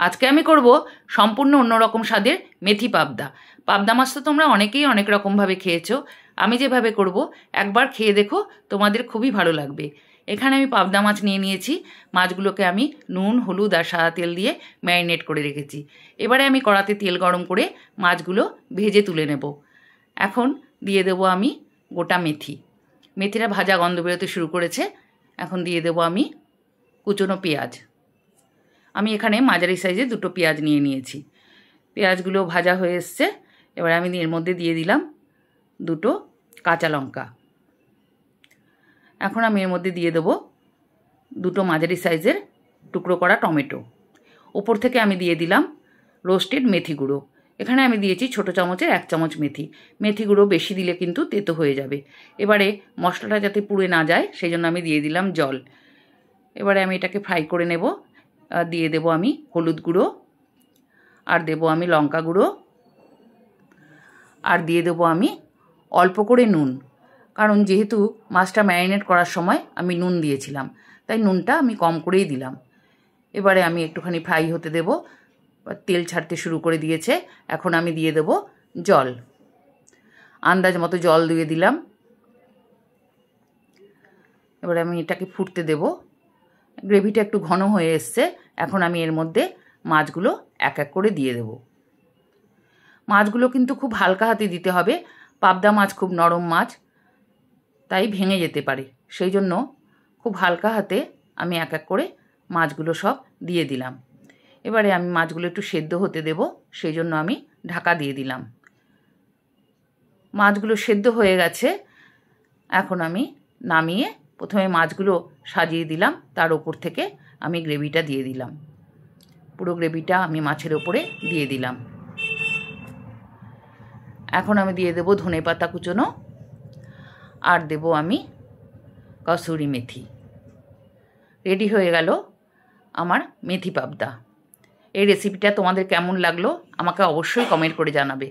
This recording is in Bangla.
আজকে আমি করব সম্পূর্ণ অন্যরকম স্বাদের মেথি পাবদা। পাবদা মাছ তো তোমরা অনেকেই অনেক রকমভাবে খেয়েছো। আমি যেভাবে করব একবার খেয়ে দেখো, তোমাদের খুবই ভালো লাগবে। এখানে আমি পাবদা মাছ নিয়ে নিয়েছি। মাছগুলোকে আমি নুন, হলুদ আর সাদা তেল দিয়ে ম্যারিনেট করে রেখেছি। এবারে আমি কড়াতে তেল গরম করে মাছগুলো ভেজে তুলে নেব। এখন দিয়ে দেবো আমি গোটা মেথি। মেথিটা ভাজা গন্ধ বেরোতে শুরু করেছে। এখন দিয়ে দেবো আমি কুচনো পেঁয়াজ। আমি এখানে মাঝারি সাইজে 2টো পেঁয়াজ নিয়ে নিয়েছি। পেঁয়াজগুলো ভাজা হয়ে এসছে। এবার আমি এর মধ্যে দিয়ে দিলাম 2টো কাঁচা লঙ্কা। এখন আমি এর মধ্যে দিয়ে দেবো 2টো মাঝারি সাইজের টুকরো করা টমেটো। ওপর থেকে আমি দিয়ে দিলাম রোস্টেড মেথি গুঁড়ো। এখানে আমি দিয়েছি ছোটো চামচের 1 চামচ মেথি। মেথি গুঁড়ো বেশি দিলে কিন্তু তেতো হয়ে যাবে। এবারে মশলাটা যাতে পুড়ে না যায় সেই জন্য আমি দিয়ে দিলাম জল। এবারে আমি এটাকে ফ্রাই করে নেব। দিয়ে দেবো আমি হলুদ গুঁড়ো, আর দেবো আমি লঙ্কা গুঁড়ো, আর দিয়ে দেবো আমি অল্প করে নুন। কারণ যেহেতু মাছটা ম্যারিনেট করার সময় আমি নুন দিয়েছিলাম, তাই নুনটা আমি কম করেই দিলাম। এবারে আমি একটুখানি ফ্রাই হতে দেব। তেল ছাড়তে শুরু করে দিয়েছে। এখন আমি দিয়ে দেব জল। আন্দাজ মতো জল দিয়ে দিলাম। এবারে আমি এটাকে ফুটতে দেব। গ্রেভিটা একটু ঘন হয়ে এসছে। এখন আমি এর মধ্যে মাছগুলো এক এক করে দিয়ে দেব। মাছগুলো কিন্তু খুব হালকা হাতে দিতে হবে। পাবদা মাছ খুব নরম মাছ, তাই ভেঙে যেতে পারে। সেই জন্য খুব হালকা হাতে আমি এক এক করে মাছগুলো সব দিয়ে দিলাম। এবারে আমি মাছগুলো একটু সেদ্ধ হতে দেব, সেই জন্য আমি ঢাকা দিয়ে দিলাম। মাছগুলো সেদ্ধ হয়ে গেছে। এখন আমি নামিয়ে প্রথমে মাছগুলো সাজিয়ে দিলাম, তার ওপর থেকে আমি গ্রেভিটা দিয়ে দিলাম। পুরো গ্রেভিটা আমি মাছের ওপরে দিয়ে দিলাম। এখন আমি দিয়ে দেব ধনেপাতা কুচনো, আর দেব আমি কসুরি মেথি। রেডি হয়ে গেল আমার মেথি পাবদা। এই রেসিপিটা তোমাদের কেমন লাগলো আমাকে অবশ্যই কমেন্ট করে জানাবে।